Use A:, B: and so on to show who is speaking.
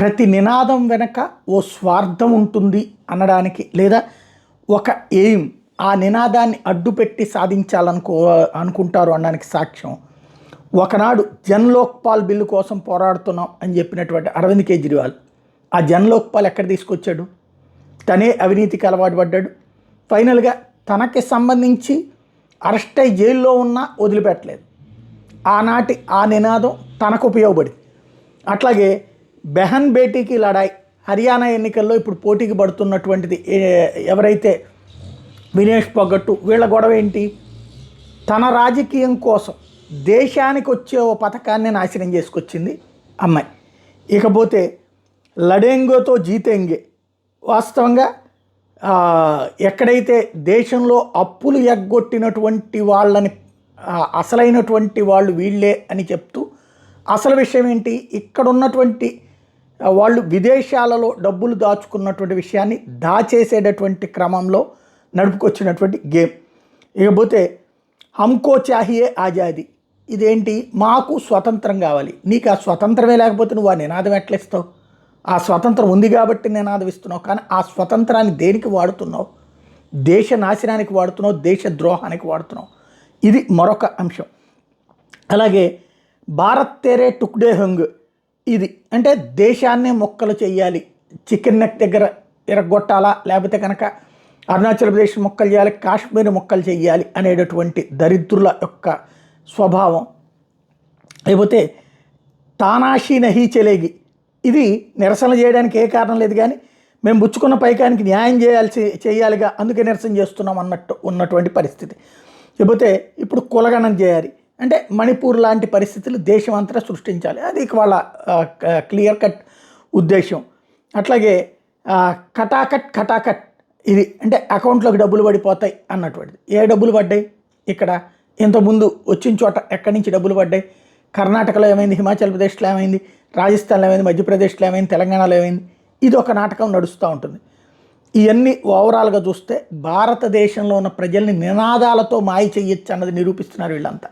A: ప్రతి నినాదం వెనక ఓ స్వార్థం ఉంటుంది అనడానికి, లేదా ఒక ఎయిమ్ ఆ నినాదాన్ని అడ్డుపెట్టి అనుకుంటారు అనడానికి సాక్ష్యం ఒకనాడు జన్ లోక్పాల్ బిల్లు కోసం పోరాడుతున్నాం అని చెప్పినటువంటి అరవింద్ కేజ్రీవాల్ ఆ జన్ లోక్పాల్ ఎక్కడ తీసుకొచ్చాడు? తనే అవినీతికి అలవాటు పడ్డాడు. ఫైనల్గా తనకి సంబంధించి అరెస్ట్ అయి జైల్లో ఉన్నా వదిలిపెట్టలేదు. ఆనాటి ఆ నినాదం తనకు ఉపయోగపడింది. అట్లాగే బెహన్ బేటీకి లడాయి హర్యానా ఎన్నికల్లో ఇప్పుడు పోటీకి పడుతున్నటువంటిది ఎవరైతే వినేష్ పొగట్టు, వీళ్ళ గొడవ ఏంటి? తన రాజకీయం కోసం దేశానికి వచ్చే ఓ పథకాన్ని నాశనం చేసుకొచ్చింది అమ్మాయి. ఇకపోతే లడేంగోతో జీతేంగే, వాస్తవంగా ఎక్కడైతే దేశంలో అప్పులు ఎగ్గొట్టినటువంటి వాళ్ళని అసలైనటువంటి వాళ్ళు వీళ్ళే అని చెప్తూ, అసలు విషయం ఏంటి, ఇక్కడ ఉన్నటువంటి వాళ్ళు విదేశాలలో డబ్బులు దాచుకున్నటువంటి విషయాన్ని దాచేసేటటువంటి క్రమంలో నడుపుకొచ్చినటువంటి గేమ్. ఇకపోతే హమ్కో చాహియే ఆజాదీ, ఇదేంటి, మాకు స్వతంత్రం కావాలి. నీకు ఆ స్వతంత్రమే లేకపోతే నువ్వు ఆ నినాదం ఎట్లేస్తావు? ఆ స్వతంత్రం ఉంది కాబట్టి నినాదం ఇస్తున్నావు, కానీ ఆ స్వతంత్రాన్ని దేనికి వాడుతున్నావు? దేశ నాశనానికి వాడుతున్నావు, దేశ ద్రోహానికి వాడుతున్నావు. ఇది మరొక అంశం. అలాగే భారత్ తేరే టుక్డే హంగ్, ఇది అంటే దేశాన్నే మొక్కలు చేయాలి, చికెన్ నెక్ దగ్గర ఎరగొట్టాలా, లేకపోతే కనుక అరుణాచల్ ప్రదేశ్ మొక్కలు చేయాలి, కాశ్మీర్ మొక్కలు చేయాలి అనేటటువంటి దరిద్రుల యొక్క స్వభావం. లేకపోతే తానాషీ నహీ చెలేగి, ఇది నిరసన చేయడానికి ఏ కారణం లేదు, కానీ మేము బుచ్చుకున్న పైకానికి న్యాయం చేయాలిగా, అందుకే నిరసన చేస్తున్నాం అన్నట్టు ఉన్నటువంటి పరిస్థితి. లేకపోతే ఇప్పుడు కులగణన చేయాలి అంటే మణిపూర్ లాంటి పరిస్థితులు దేశం అంతా సృష్టించాలి, అది వాళ్ళ క్లియర్ కట్ ఉద్దేశం. అట్లాగే ఖటాకట్, ఇది అంటే అకౌంట్లోకి డబ్బులు పడిపోతాయి అన్నటువంటిది. ఏ డబ్బులు పడ్డాయి? ఇక్కడ ఇంతకుముందు వచ్చిన చోట ఎక్కడి నుంచి డబ్బులు పడ్డాయి? కర్ణాటకలో ఏమైంది, హిమాచల్ ప్రదేశ్లో ఏమైంది, రాజస్థాన్లో ఏమైంది, మధ్యప్రదేశ్లో ఏమైంది, తెలంగాణలో ఏమైంది, ఇది ఒక నాటకం నడుస్తూ ఉంటుంది. ఇవన్నీ ఓవరాల్గా చూస్తే భారతదేశంలో ఉన్న ప్రజల్ని నినాదాలతో మాయ చెయ్యొచ్చు అన్నది నిరూపిస్తున్నారు వీళ్ళంతా.